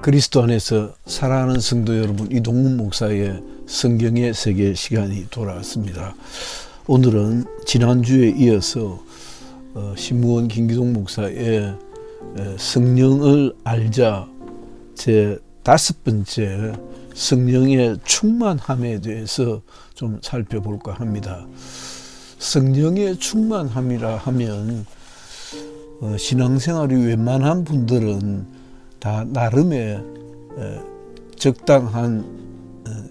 그리스도 안에서 사랑하는 성도 여러분, 이동문 목사의 성경의 세계 시간이 돌아왔습니다. 오늘은 지난주에 이어서 신무원 김기동 목사의 성령을 알자 제 5번째 성령의 충만함에 대해서 좀 살펴볼까 합니다. 성령의 충만함이라 하면 신앙생활이 웬만한 분들은 다 나름의 적당한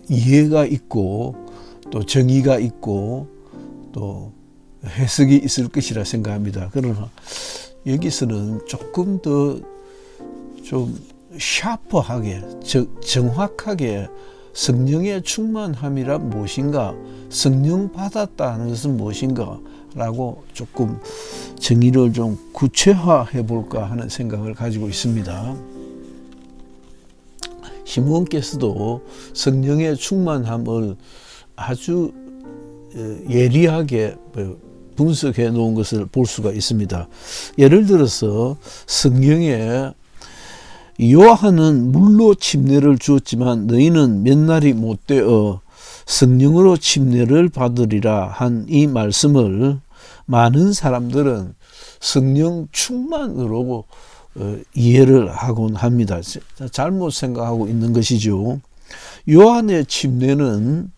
이해가 있고 또 정의가 있고 또 해석이 있을 것이라 생각합니다. 그러나 여기서는 조금 더 좀 샤프하게 정확하게 성령의 충만함이란 무엇인가, 성령 받았다는 것은 무엇인가 라고 조금 정의를 좀 구체화해 볼까 하는 생각을 가지고 있습니다. 신무원께서도 성령의 충만함을 아주 예리하게 분석해 놓은 것을 볼 수가 있습니다. 예를 들어서 성경에 요한은 물로 침례를 주었지만 너희는 몇 날이 못되어 성령으로 침례를 받으리라 한 이 말씀을 많은 사람들은 성령 충만으로 이해를 하곤 합니다. 잘못 생각하고 있는 것이죠. 요한의 침례는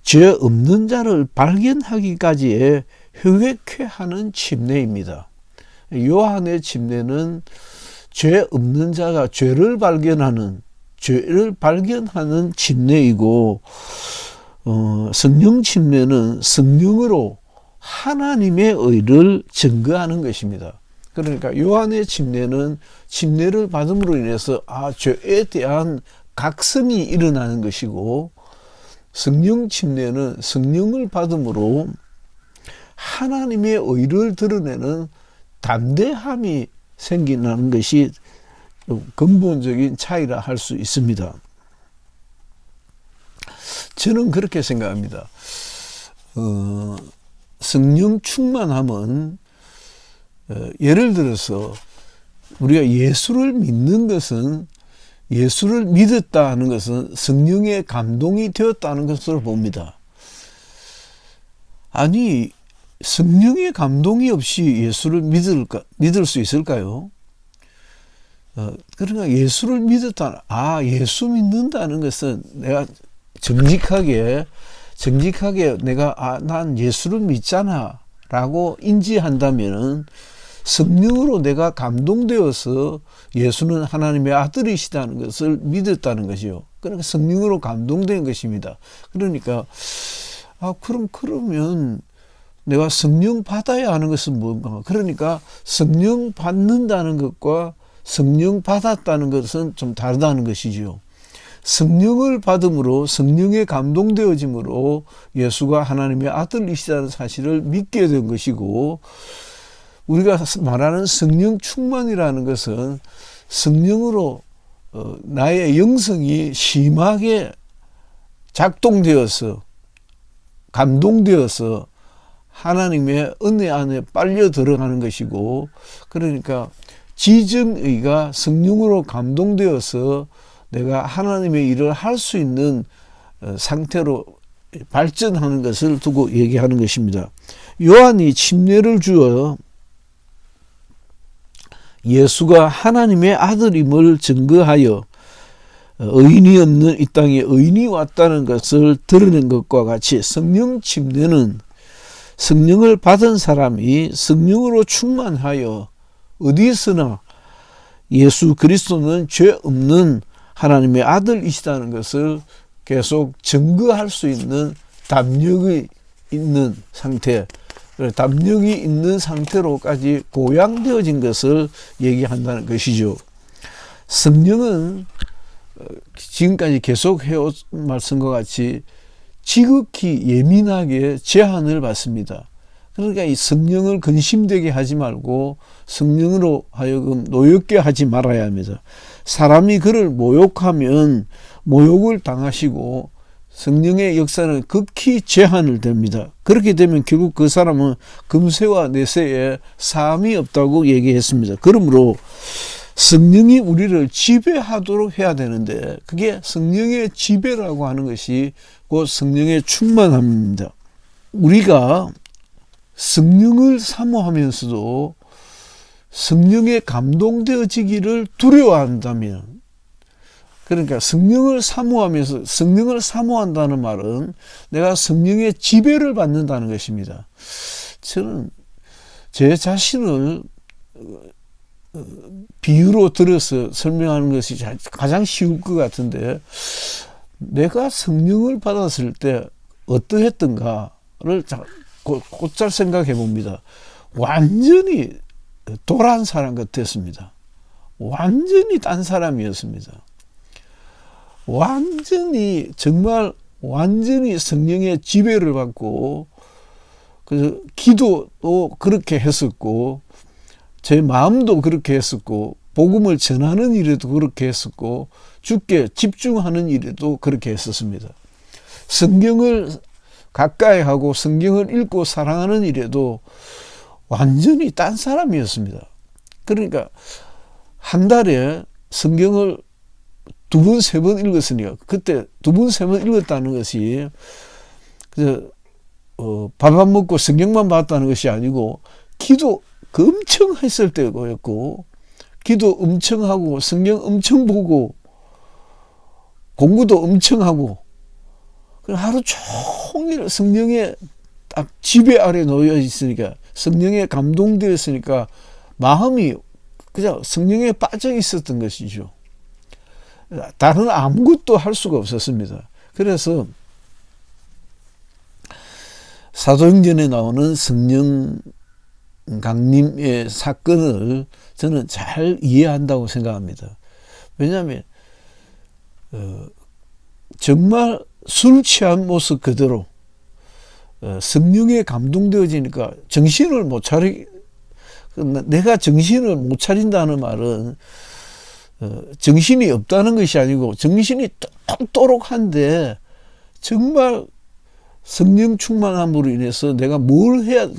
죄 없는 자를 발견하기까지의 회개케 하는 침례입니다. 요한의 침례는 죄 없는 자가 죄를 발견하는 침례이고, 성령 침례는 성령으로 하나님의 의를 증거하는 것입니다. 그러니까 요한의 침례는 침례를 받음으로 인해서 죄에 대한 각성이 일어나는 것이고, 성령 침례는 성령을 받음으로 하나님의 의를 드러내는 담대함이 생기는 것이 근본적인 차이라 할 수 있습니다. 저는 그렇게 생각합니다. 성령 충만함은 예를 들어서 우리가 예수를 믿는 것은, 예수를 믿었다 하는 것은 성령의 감동이 되었다는 것으로 봅니다. 아니, 성령의 감동이 없이 예수를 믿을 수 있을까요? 그러니까 예수를 믿었다, 예수 믿는다는 것은 내가 정직하게 내가 난 예수를 믿잖아 라고 인지한다면 성령으로 내가 감동되어서 예수는 하나님의 아들이시다는 것을 믿었다는 것이요. 그러니까 성령으로 감동된 것입니다. 그러니까 그러면 내가 성령 받아야 하는 것은 뭔가? 그러니까 성령 받는다는 것과 성령 받았다는 것은 좀 다르다는 것이죠. 성령을 받음으로, 성령에 감동되어짐으로 예수가 하나님의 아들이시다는 사실을 믿게 된 것이고, 우리가 말하는 성령 충만이라는 것은 성령으로 나의 영성이 심하게 작동되어서, 감동되어서 하나님의 은혜 안에 빨려 들어가는 것이고, 그러니까 지정의가 성령으로 감동되어서 내가 하나님의 일을 할 수 있는 상태로 발전하는 것을 두고 얘기하는 것입니다. 요한이 침례를 주어 예수가 하나님의 아들임을 증거하여 의인이 없는 이 땅에 의인이 왔다는 것을 드러낸 것과 같이, 성령 침례는 성령을 받은 사람이 성령으로 충만하여 어디서나 예수 그리스도는 죄 없는 하나님의 아들이시다는 것을 계속 증거할 수 있는 담력이 있는 상태, 담력이 있는 상태로까지 고양되어진 것을 얘기한다는 것이죠. 성령은 지금까지 계속 해온 말씀과 같이 지극히 예민하게 제한을 받습니다. 그러니까 이 성령을 근심되게 하지 말고 성령으로 하여금 노엽게 하지 말아야 합니다. 사람이 그를 모욕하면 모욕을 당하시고 성령의 역사는 극히 제한을 됩니다. 그렇게 되면 결국 그 사람은 금세와 내세에 사함이 없다고 얘기했습니다. 그러므로 성령이 우리를 지배하도록 해야 되는데 그게 성령의 지배라고 하는 것이 곧 성령의 충만함입니다. 우리가 성령을 사모하면서도 성령에 감동되어지기를 두려워한다면, 그러니까 성령을 사모하면서, 성령을 사모한다는 말은 내가 성령의 지배를 받는다는 것입니다. 저는 제 자신을 비유로 들어서 설명하는 것이 가장 쉬울 것 같은데, 내가 성령을 받았을 때 어떠했던가를 곧잘 생각해 봅니다. 완전히 도란 사람 같았습니다. 완전히 딴 사람이었습니다. 정말 완전히 성령의 지배를 받고, 그래서 기도도 그렇게 했었고, 제 마음도 그렇게 했었고, 복음을 전하는 일에도 그렇게 했었고, 주께 집중하는 일에도 그렇게 했었습니다. 성경을 가까이 하고 성경을 읽고 사랑하는 일에도 완전히 딴 사람이었습니다. 그러니까 한 달에 성경을 2번, 3번 읽었으니까, 그때 2번, 3번 읽었다는 것이 밥 안 먹고 성경만 봤다는 것이 아니고, 기도 엄청 했을 때였고, 기도 엄청 하고 성경 엄청 보고 공부도 엄청 하고, 하루 종일 성령의 딱 지배 아래 놓여 있으니까, 성령에 감동되어 있으니까 마음이 그냥 성령에 빠져 있었던 것이죠. 다른 아무것도 할 수가 없었습니다. 그래서 사도행전에 나오는 성령 강림의 사건을 저는 잘 이해한다고 생각합니다. 왜냐하면 정말 술 취한 모습 그대로 성령에 감동되어지니까 정신을 못 내가 정신을 못 차린다는 말은 정신이 없다는 것이 아니고, 정신이 똑똑한데 정말 성령 충만함으로 인해서 내가 뭘 해야,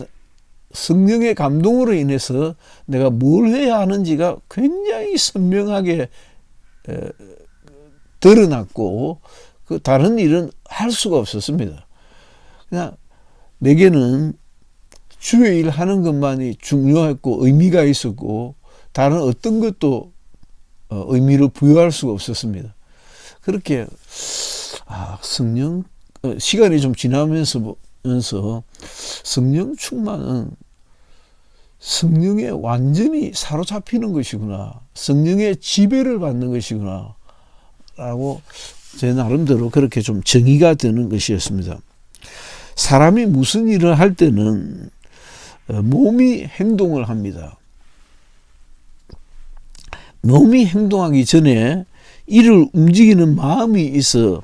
성령의 감동으로 인해서 내가 뭘 해야 하는지가 굉장히 선명하게 드러났고, 그 다른 일은 할 수가 없었습니다. 그냥 내게는 주의 일 하는 것만이 중요했고 의미가 있었고, 다른 어떤 것도 의미를 부여할 수가 없었습니다. 그렇게 성령, 시간이 좀 지나면서 성령 충만은 성령에 완전히 사로잡히는 것이구나, 성령의 지배를 받는 것이구나 라고 제 나름대로 그렇게 좀 정의가 되는 것이었습니다. 사람이 무슨 일을 할 때는 몸이 행동을 합니다. 몸이 행동하기 전에 이를 움직이는 마음이 있어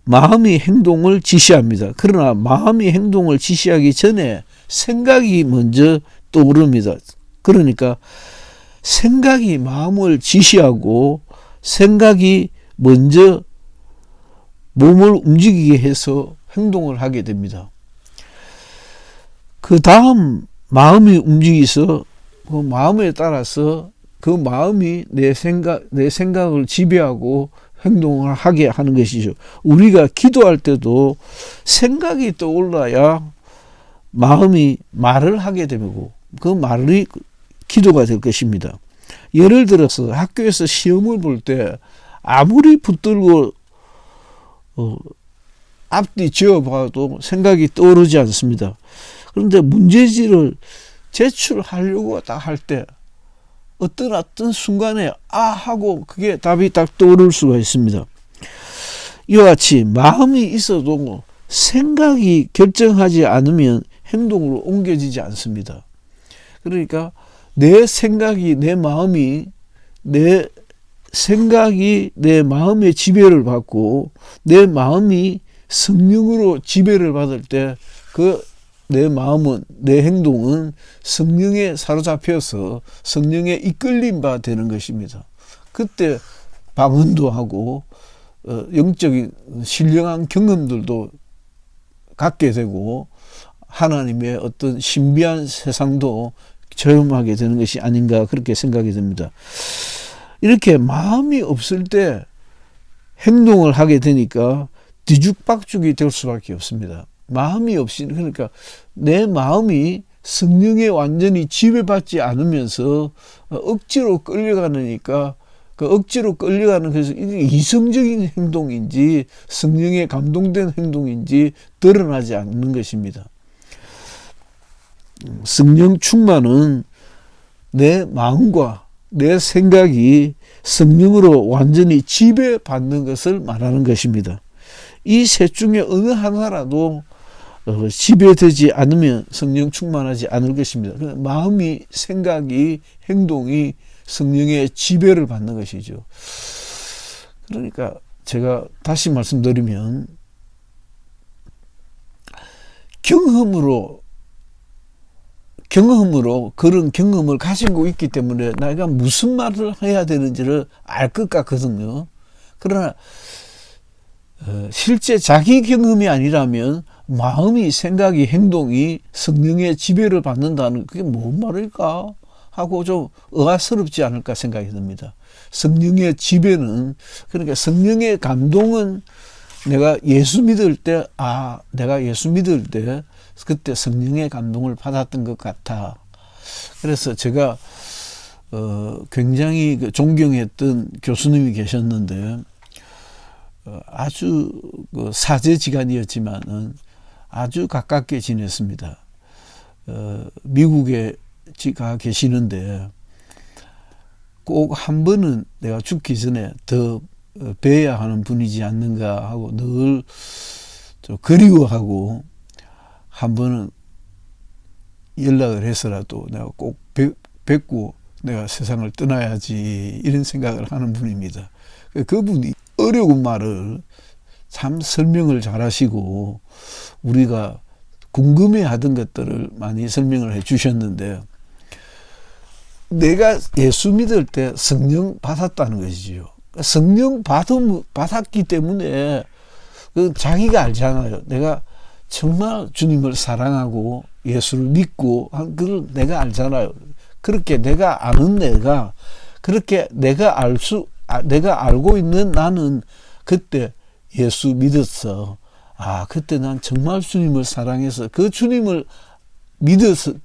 마음이 행동을 지시합니다. 그러나 마음이 행동을 지시하기 전에 생각이 먼저 떠오릅니다. 그러니까 생각이 마음을 지시하고 생각이 먼저 몸을 움직이게 해서 행동을 하게 됩니다. 그 다음 마음이 움직여서 그 마음에 따라서 그 마음이 내 생각을 지배하고 행동을 하게 하는 것이죠. 우리가 기도할 때도 생각이 떠올라야 마음이 말을 하게 되고, 그 말이 기도가 될 것입니다. 예를 들어서 학교에서 시험을 볼 때 아무리 붙들고 앞뒤 지어봐도 생각이 떠오르지 않습니다. 그런데 문제지를 제출하려고 딱 할 때 어떤 순간에 하고 그게 답이 딱 떠오를 수가 있습니다. 이와 같이 마음이 있어도 생각이 결정하지 않으면 행동으로 옮겨지지 않습니다. 그러니까 내 생각이 내 마음의 지배를 받고 내 마음이 성령으로 지배를 받을 때 내 마음은, 내 행동은 성령에 사로잡혀서 성령에 이끌림 바 되는 것입니다. 그때 방언도 하고 영적인 신령한 경험들도 갖게 되고 하나님의 어떤 신비한 세상도 체험하게 되는 것이 아닌가, 그렇게 생각이 됩니다. 이렇게 마음이 없을 때 행동을 하게 되니까 뒤죽박죽이 될 수밖에 없습니다. 마음이 없이, 그러니까 내 마음이 성령에 완전히 지배받지 않으면서 억지로 끌려가니까 그 억지로 끌려가는 것이 이성적인 행동인지 성령에 감동된 행동인지 드러나지 않는 것입니다. 성령 충만은 내 마음과 내 생각이 성령으로 완전히 지배받는 것을 말하는 것입니다. 이 셋 중에 어느 하나라도 지배되지 않으면 성령 충만하지 않을 것입니다. 마음이, 생각이, 행동이 성령의 지배를 받는 것이죠. 그러니까 제가 다시 말씀드리면 경험으로 그런 경험을 가지고 있기 때문에 내가 무슨 말을 해야 되는지를 알 것 같거든요. 그러나 실제 자기 경험이 아니라면 마음이, 생각이, 행동이 성령의 지배를 받는다는 그게 뭔 말일까 하고 좀 의아스럽지 않을까 생각이 듭니다. 성령의 지배는, 그러니까 성령의 감동은 내가 예수 믿을 때, 내가 예수 믿을 때 그때 성령의 감동을 받았던 것 같아. 그래서 제가 굉장히 존경했던 교수님이 계셨는데 아주 사제지간이었지만은 아주 가깝게 지냈습니다. 미국에 가 계시는데 꼭 한 번은 내가 죽기 전에 더 뵈야 하는 분이지 않는가 하고 늘 좀 그리워하고 한 번은 연락을 해서라도 내가 꼭 뵙고 내가 세상을 떠나야지 이런 생각을 하는 분입니다. 그분이 어려운 말을 참 설명을 잘하시고 우리가 궁금해하던 것들을 많이 설명을 해 주셨는데 내가 예수 믿을 때 성령 받았다는 것이지요. 성령 받았기 때문에 자기가 알잖아요. 내가 정말 주님을 사랑하고 예수를 믿고 한 그걸 내가 알잖아요. 그렇게 내가 아는 내가 그렇게 내가 알고 있는 나는 그때 예수 믿었어. 그때 난 정말 주님을 사랑해서 그 주님을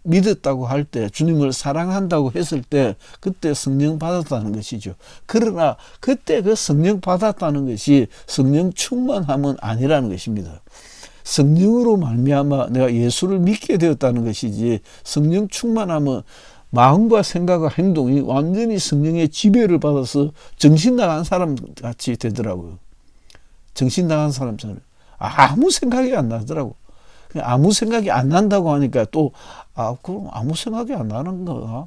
믿었다고 할 때, 주님을 사랑한다고 했을 때, 그때 성령 받았다는 것이죠. 그러나 그때 그 성령 받았다는 것이 성령 충만함은 아니라는 것입니다. 성령으로 말미암아 내가 예수를 믿게 되었다는 것이지, 성령 충만함은 마음과 생각과 행동이 완전히 성령의 지배를 받아서 정신 나간 사람 같이 되더라고요. 정신 나간 사람처럼 아무 생각이 안 나더라고. 아무 생각이 안 난다고 하니까 또 그럼 아무 생각이 안 나는 거야.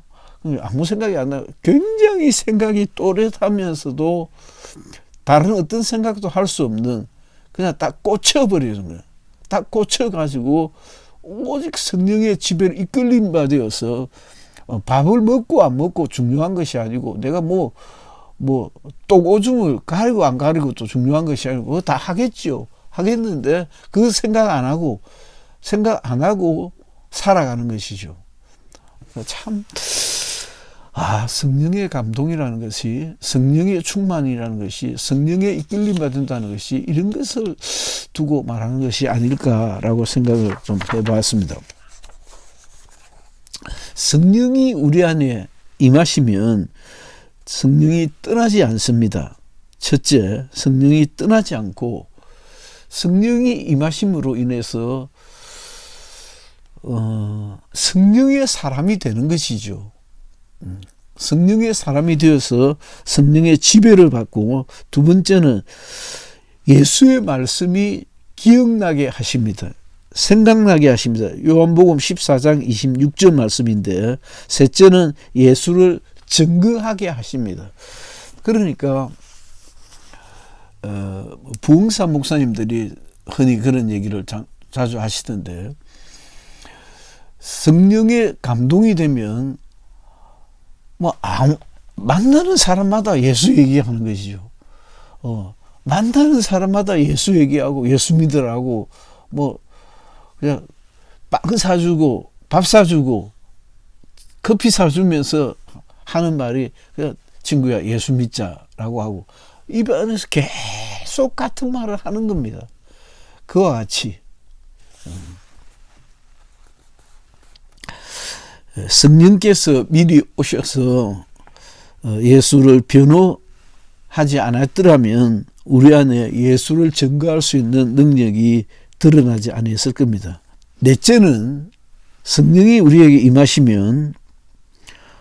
아무 생각이 안 나. 굉장히 생각이 또렷하면서도 다른 어떤 생각도 할 수 없는 그냥 딱 꽂혀버리는 거야. 딱 꽂혀가지고 오직 성령의 지배를 이끌림 바 되어서 밥을 먹고 안 먹고 중요한 것이 아니고 내가 똥오줌을 가리고 안 가리고 또 중요한 것이 아니고 그거 다 하겠죠. 하겠는데 그 생각 안 하고 살아가는 것이죠. 참 성령의 감동이라는 것이, 성령의 충만이라는 것이, 성령의 이끌림 받는다는 것이 이런 것을 두고 말하는 것이 아닐까라고 생각을 좀 해봤습니다. 성령이 우리 안에 임하시면 성령이 떠나지 않습니다. 첫째, 성령이 떠나지 않고 성령이 임하심으로 인해서 성령의 사람이 되는 것이죠. 성령의 사람이 되어서 성령의 지배를 받고, 두 번째는 예수의 말씀이 기억나게 하십니다. 생각나게 하십니다. 요한복음 14장 26절 말씀인데, 셋째는 예수를 증거하게 하십니다. 그러니까 부흥사 목사님들이 흔히 그런 얘기를 자주 하시던데, 성령의 감동이 되면 만나는 사람마다 예수 얘기하는 것이죠. 만나는 사람마다 예수 얘기하고 예수 믿으라고 그냥 빵 사주고 밥 사주고 커피 사주면서 하는 말이 그냥 친구야 예수 믿자라고 하고 입 안에서 계속 같은 말을 하는 겁니다. 그와 같이 성령께서 미리 오셔서 예수를 변호하지 않았더라면 우리 안에 예수를 증거할 수 있는 능력이 드러나지 않았을 겁니다. 넷째는 성령이 우리에게 임하시면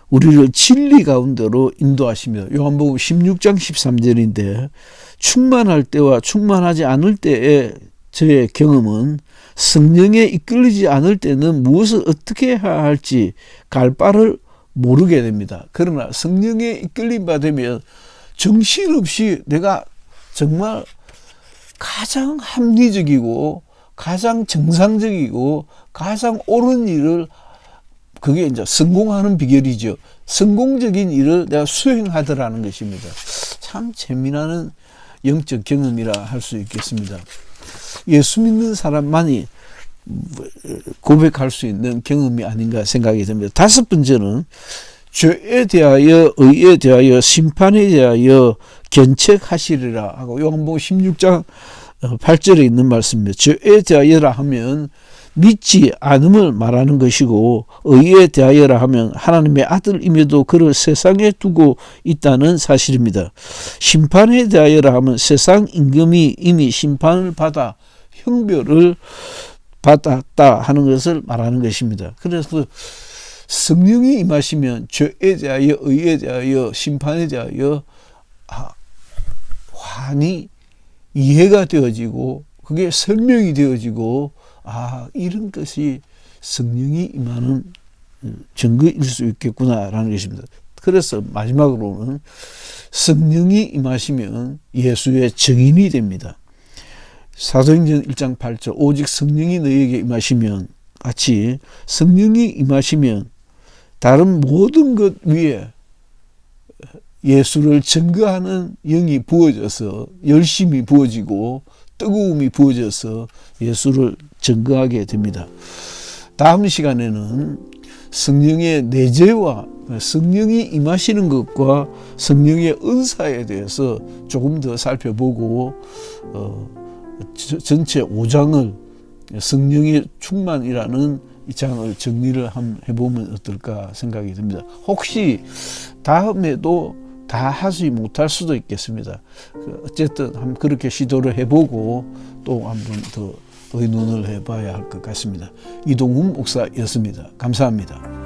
우리를 진리 가운데로 인도하십니다. 요한복음 16장 13절인데 충만할 때와 충만하지 않을 때의 저의 경험은 성령에 이끌리지 않을 때는 무엇을 어떻게 해야 할지 갈 바를 모르게 됩니다. 그러나 성령에 이끌림 받으면 정신없이 내가 정말 가장 합리적이고 가장 정상적이고 가장 옳은 일을 그게 이제 성공하는 비결이죠. 성공적인 일을 내가 수행하더라는 것입니다. 참 재미나는 영적 경험이라 할 수 있겠습니다. 예수 믿는 사람만이 고백할 수 있는 경험이 아닌가 생각이 듭니다. 다섯 번째는 죄에 대하여 의에 대하여 심판에 대하여 견책하시리라 하고 요한복음 16장 8절에 있는 말씀입니다. 죄에 대하여라 하면 믿지 않음을 말하는 것이고 의에 대하여라 하면 하나님의 아들임에도 그를 세상에 두고 있다는 사실입니다. 심판에 대하여라 하면 세상 임금이 이미 심판을 받아 형벌을 받았다 하는 것을 말하는 것입니다. 그래서 성령이 임하시면 죄에 대하여 의에 대하여 심판에 대하여 환히 이해가 되어지고 그게 설명이 되어지고 이런 것이 성령이 임하는 증거일 수 있겠구나라는 것입니다. 그래서 마지막으로는 성령이 임하시면 예수의 증인이 됩니다. 사도행전 1장 8절 오직 성령이 너희에게 임하시면 같이 성령이 임하시면 다른 모든 것 위에 예수를 증거하는 영이 부어져서 열심히 부어지고 뜨거움이 부어져서 예수를 증거하게 됩니다. 다음 시간에는 성령의 내재와 성령이 임하시는 것과 성령의 은사에 대해서 조금 더 살펴보고 전체 5장을 성령의 충만이라는 이 장을 정리를 한번 해보면 어떨까 생각이 듭니다. 혹시 다음에도 다 하지 못할 수도 있겠습니다. 어쨌든 한번 그렇게 시도를 해보고 또 한번 더 의논을 해봐야 할 것 같습니다. 이동훈 목사였습니다. 감사합니다.